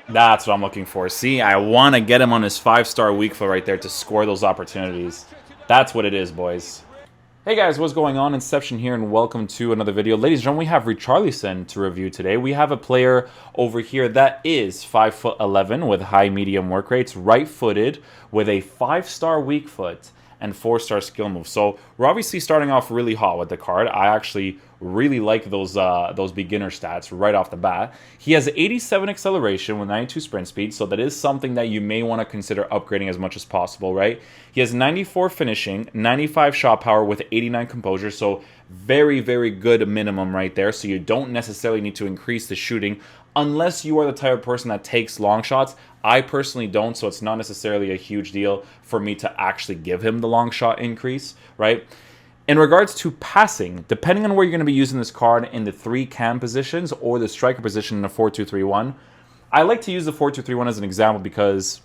That's what I'm looking for. See, I want to get him on his 5-star weak foot right there to score those opportunities. That's what it is, boys. Hey guys, what's going on? Inception here, and welcome to another video. Ladies and gentlemen, we have Richarlison to review today. We have a player over here that is 5'11" with high medium work rates, right-footed with a 5-star weak foot and 4-star skill move. So we're obviously starting off really hot with the card. I actually really like those beginner stats right off the bat. He has 87 acceleration with 92 sprint speed, so that is something that you may want to consider upgrading as much as possible, right? He has 94 finishing, 95 shot power with 89 composure, so very, very good minimum right there. So you don't necessarily need to increase the shooting unless you are the type of person that takes long shots. I personally don't, so it's not necessarily a huge deal for me to actually give him the long shot increase, right? In regards to passing, depending on where you're going to be using this card in the 3 cam positions or the striker position in a 4-2-3-1, I like to use the 4-2-3-1 as an example because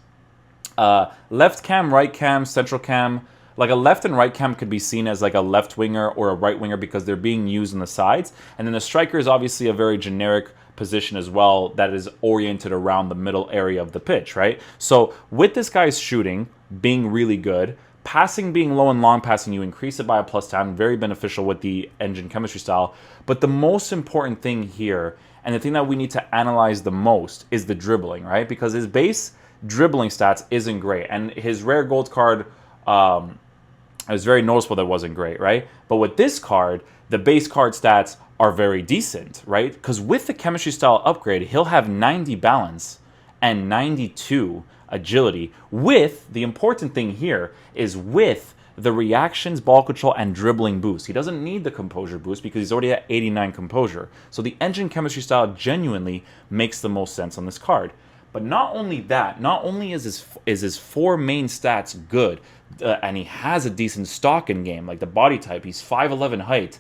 left cam, right cam, central cam, like a left and right cam could be seen as like a left winger or a right winger because they're being used on the sides. And then the striker is obviously a very generic position as well that is oriented around the middle area of the pitch, right? So with this guy's shooting being really good, passing being low and long passing, you increase it by a +10, very beneficial with the engine chemistry style. But the most important thing here, and the thing that we need to analyze the most, is the dribbling, right? Because his base dribbling stats isn't great, and his rare gold card, it was very noticeable that it wasn't great, right? But with this card, the base card stats are very decent, right? Because with the chemistry style upgrade, he'll have 90 balance and 92 agility. With, the important thing here is with the reactions, ball control, and dribbling boost. He doesn't need the composure boost because he's already at 89 composure. So the engine chemistry style genuinely makes the most sense on this card. But not only that, not only is his 4 main stats good, and he has a decent stock in game, like the body type, he's 5'11" height,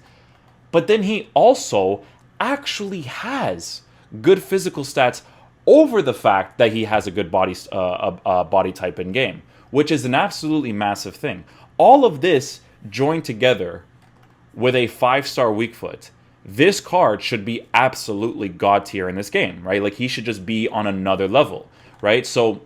but then he also actually has good physical stats over the fact that he has a good body type in game, which is an absolutely massive thing. All of this joined together with a 5-star weak foot. This card should be absolutely god tier in this game, right? Like he should just be on another level, right? So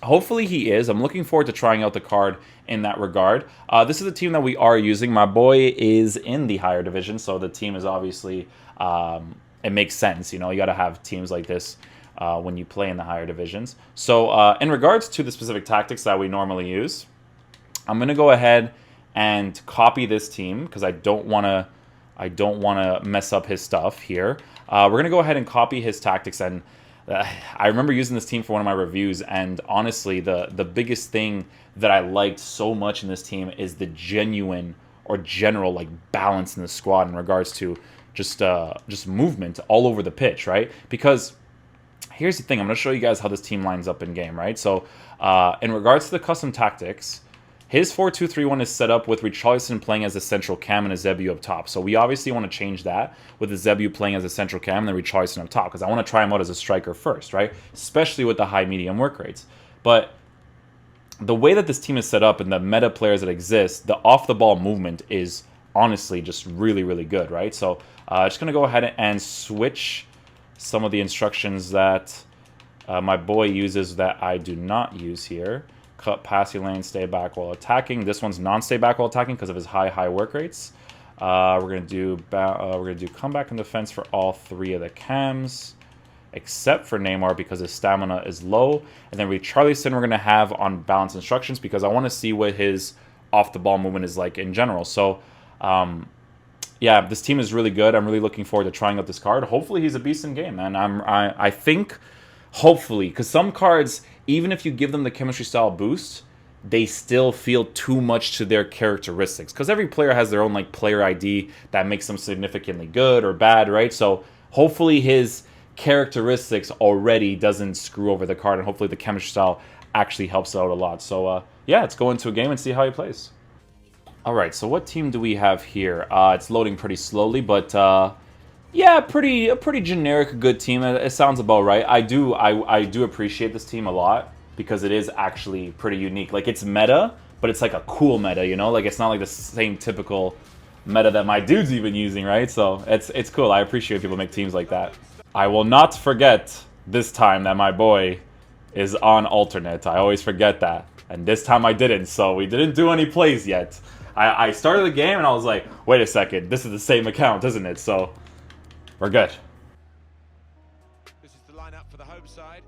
hopefully he is. I'm looking forward to trying out the card in that regard. This is the team that we are using. My boy is in the higher division, so the team is obviously, it makes sense. You know, you got to have teams like this when you play in the higher divisions. So in regards to the specific tactics that we normally use, I'm going to go ahead and copy this team because I don't want to mess up his stuff here. We're going to go ahead and copy his tactics, and I remember using this team for one of my reviews, and honestly, the biggest thing that I liked so much in this team is the genuine or general like balance in the squad in regards to just movement all over the pitch, right? Because here's the thing, I'm going to show you guys how this team lines up in game, right? So in regards to the custom tactics, his 4-2-3-1 is set up with Richarlison playing as a central cam and a Zebu up top. So we obviously want to change that with the Zebu playing as a central cam and then Richarlison up top because I want to try him out as a striker first, right? Especially with the high medium work rates. But the way that this team is set up and the meta players that exist, the off-the-ball movement is honestly just really, really good, right? So just going to go ahead and switch some of the instructions that my boy uses that I do not use here. Cut, pass your lane, stay back while attacking. This one's non-stay back while attacking because of his high work rates. We're gonna do comeback and defense for all 3 of the cams, except for Neymar because his stamina is low. And then Richarlison we're gonna have on balance instructions because I want to see what his off-the-ball movement is like in general. So yeah, this team is really good. I'm really looking forward to trying out this card. Hopefully he's a beast in game, man. I think hopefully, because some cards, even if you give them the chemistry style boost, they still feel too much to their characteristics. Because every player has their own like player ID that makes them significantly good or bad, right? So hopefully his characteristics already doesn't screw over the card, and hopefully the chemistry style actually helps out a lot. So yeah, let's go into a game and see how he plays. All right, so what team do we have here? It's loading pretty slowly, but yeah, a pretty generic good team. It sounds about right. I do appreciate this team a lot because it is actually pretty unique. Like, it's meta, but it's like a cool meta, you know? Like, it's not like the same typical meta that my dude's even using, right? So it's cool. I appreciate people make teams like that. I will not forget this time that my boy is on alternate. I always forget that. And this time I didn't, so we didn't do any plays yet. I started the game and I was like, wait a second, this is the same account, isn't it? So, we're good. This is the lineup for the home side.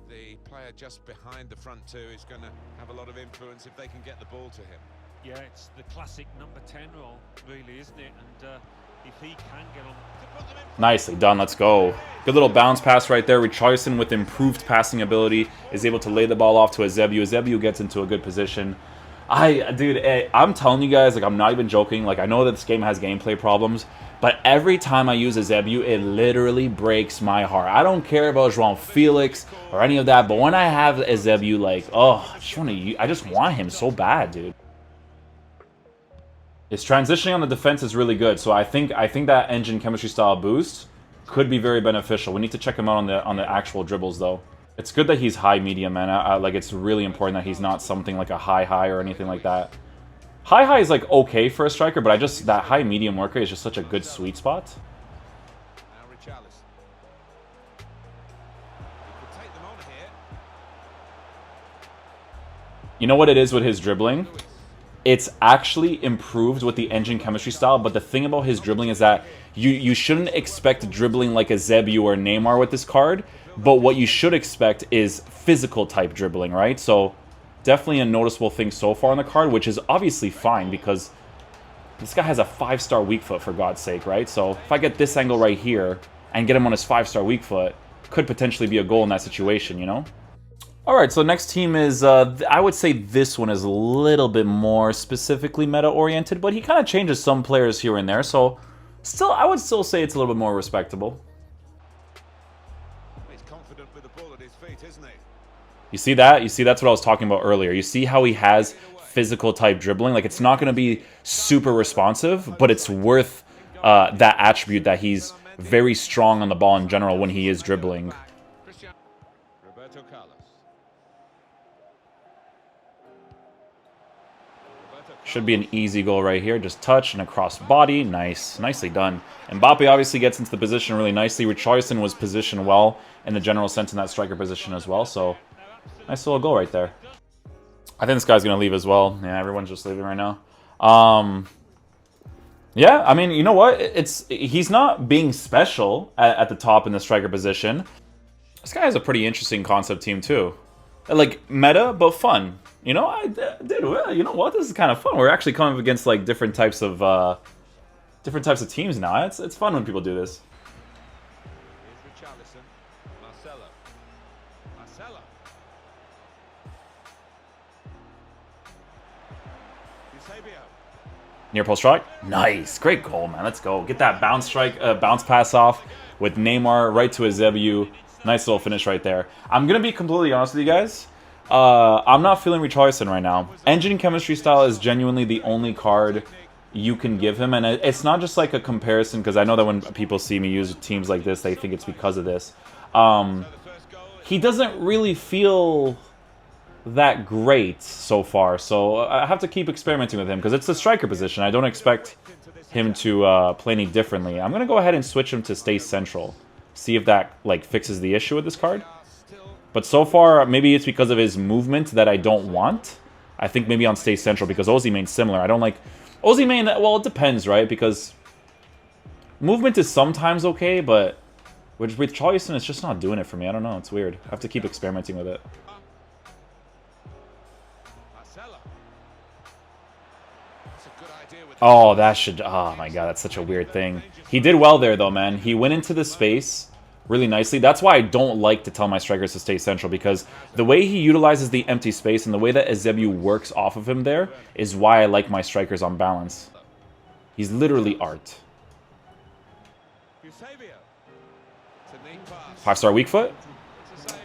The player just behind the front two is going to have a lot of influence if they can get the ball to him. Yeah, it's the classic number 10 role, really, isn't it? And if he can get on... Nicely done, let's go. Good little bounce pass right there. Richarlison, with improved passing ability, is able to lay the ball off to Eusebio. Eusebio gets into a good position. Dude, I'm telling you guys, like, I'm not even joking. Like, I know that this game has gameplay problems, but every time I use Eusebio, it literally breaks my heart. I don't care about João Felix or any of that, but when I have Eusebio, like, oh, I just want him so bad, dude. His transitioning on the defense is really good, so I think that engine chemistry style boost could be very beneficial. We need to check him out on the actual dribbles, though. It's good that he's high medium, man. Like, it's really important that he's not something like a high or anything like that. High is like okay for a striker, but that high medium worker is just such a good sweet spot. Now Richarlison. He could take them on here. You know what it is with his dribbling? It's actually improved with the engine chemistry style, but the thing about his dribbling is that you shouldn't expect dribbling like a Eusebio or Neymar with this card, but what you should expect is physical type dribbling, right? So definitely a noticeable thing so far on the card, which is obviously fine because this guy has a 5-star weak foot, for God's sake, right? So if I get this angle right here and get him on his 5-star weak foot, could potentially be a goal in that situation, you know? All right, so next team is, I would say this one is a little bit more specifically meta-oriented, but he kind of changes some players here and there, so I would still say it's a little bit more respectable. He's confident with the ball at his feet, isn't he? You see that? You see, that's what I was talking about earlier. You see how he has physical type dribbling? Like, it's not going to be super responsive, but it's worth that attribute that he's very strong on the ball in general when he is dribbling. Should be an easy goal right here. Just touch and across body. Nice. Nicely done. Mbappe obviously gets into the position really nicely. Richarlison was positioned well in the general sense in that striker position as well. So, nice little goal right there. I think this guy's going to leave as well. Yeah, everyone's just leaving right now. Yeah, I mean, you know what? He's not being special at the top in the striker position. This guy has a pretty interesting concept team too. Like, meta, but fun. You know, dude, well, you know what? This is kind of fun. We're actually coming up against, like, different types of teams now. It's fun when people do this. Here's Richarlison. Marcelo. Eusebio. Near post strike. Nice. Great goal, man. Let's go. Get that bounce pass off with Neymar right to Eusebio. Nice little finish right there. I'm going to be completely honest with you guys. I'm not feeling Richarlison right now. Engine chemistry style is genuinely the only card you can give him. And it's not just like a comparison, because I know that when people see me use teams like this, they think it's because of this. He doesn't really feel that great so far. So I have to keep experimenting with him, because it's the striker position. I don't expect him to play any differently. I'm going to go ahead and switch him to stay central. See if that, like, fixes the issue with this card. But so far, maybe it's because of his movement that I don't want. I think maybe on stay central, because Ozymane's similar. I don't like... Ozymane, well, it depends, right? Because movement is sometimes okay, but with Richarlison, it's just not doing it for me. I don't know. It's weird. I have to keep experimenting with it. Oh, that should... Oh, my God. That's such a weird thing. He did well there, though, man. He went into the space really nicely. That's why I don't like to tell my strikers to stay central, because the way he utilizes the empty space and the way that Eusebio works off of him there is why I like my strikers on balance. He's literally art. 5-star weak foot?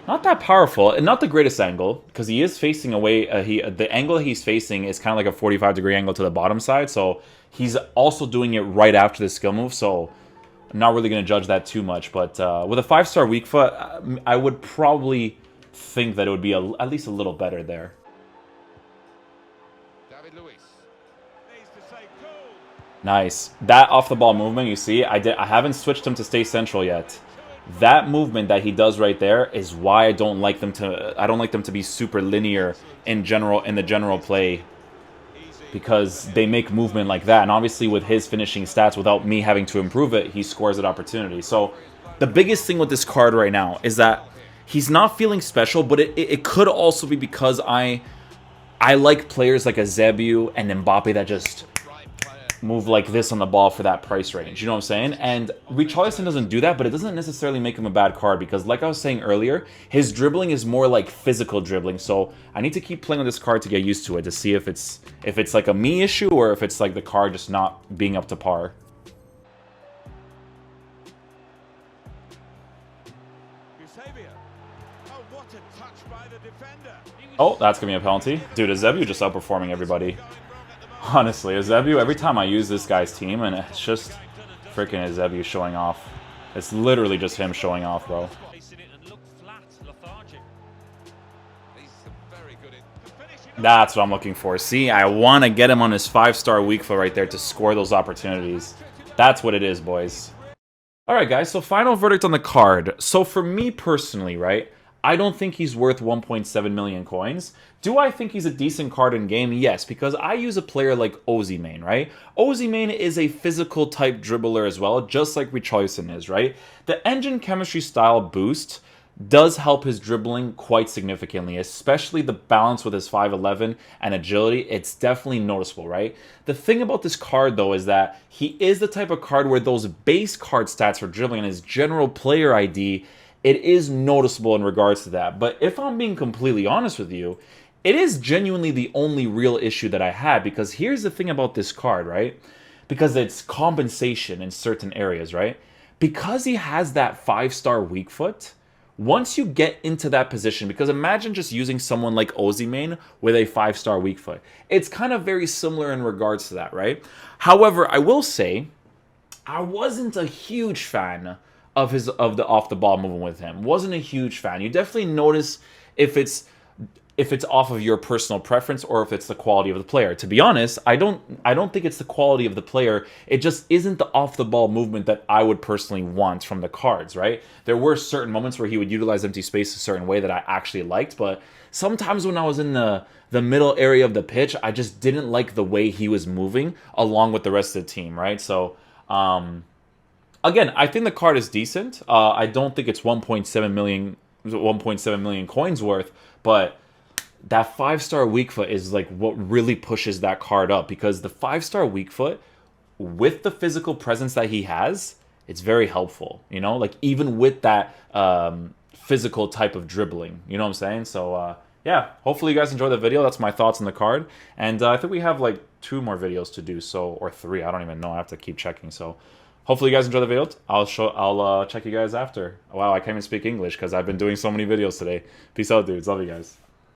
Not that powerful, and not the greatest angle, because he is facing away. The angle he's facing is kind of like a 45-degree angle to the bottom side, so he's also doing it right after the skill move, so I'm not really going to judge that too much. But with a 5-star weak foot, I would probably think that it would be at least a little better there. Nice. That off the ball movement, you see, I haven't switched him to stay central yet. That movement that he does right there is why I don't like them to be super linear in the general play, because they make movement like that. And obviously with his finishing stats, without me having to improve it, he scores at opportunity. So the biggest thing with this card right now is that he's not feeling special, but it could also be because I like players like a Zebu and Mbappe that just move like this on the ball for that price range. You know what I'm saying? And Richarlison doesn't do that, but it doesn't necessarily make him a bad card because, like I was saying earlier, his dribbling is more like physical dribbling. So I need to keep playing with this card to get used to it, to see if it's like a me issue or if it's like the card just not being up to par. Oh, that's gonna be a penalty. Dude, Zebu just outperforming everybody. Honestly, Ezebu, every time I use this guy's team, and it's just freaking Ezebu showing off. It's literally just him showing off, bro. That's what I'm looking for. See, I want to get him on his 5-star weak foot right there to score those opportunities. That's what it is, boys. Alright, guys, so final verdict on the card. So for me personally, right, I don't think he's worth 1.7 million coins. Do I think he's a decent card in game? Yes, because I use a player like Ozyman, right? Ozyman is a physical type dribbler as well, just like Richarlison is, right? The engine chemistry style boost does help his dribbling quite significantly, especially the balance with his 5'11 and agility. It's definitely noticeable, right? The thing about this card, though, is that he is the type of card where those base card stats for dribbling and his general player ID, it is noticeable in regards to that. But if I'm being completely honest with you, it is genuinely the only real issue that I had, because here's the thing about this card, right? Because it's compensation in certain areas, right? Because he has that 5-star weak foot, once you get into that position, because imagine just using someone like Ozyman with a 5-star weak foot. It's kind of very similar in regards to that, right? However, I will say, I wasn't a huge fan of the off the ball movement with him. Wasn't a huge fan. You definitely notice if it's off of your personal preference or if it's the quality of the player. To be honest, I don't think it's the quality of the player. It just isn't the off the ball movement that I would personally want from the cards, right? There were certain moments where he would utilize empty space a certain way that I actually liked, but sometimes when I was in the middle area of the pitch, I just didn't like the way he was moving along with the rest of the team, right? So again, I think the card is decent. I don't think it's 1.7 million coins worth, but that 5-star weak foot is like what really pushes that card up, because the 5-star weak foot with the physical presence that he has, it's very helpful, you know, like even with that physical type of dribbling, you know what I'm saying? So yeah, hopefully you guys enjoyed the video. That's my thoughts on the card, and I think we have like 2 more videos to do, so, or 3, I don't even know, I have to keep checking. So hopefully you guys enjoy the video. I'll check you guys after. Wow, I can't even speak English because I've been doing so many videos today. Peace out, dudes. Love you guys.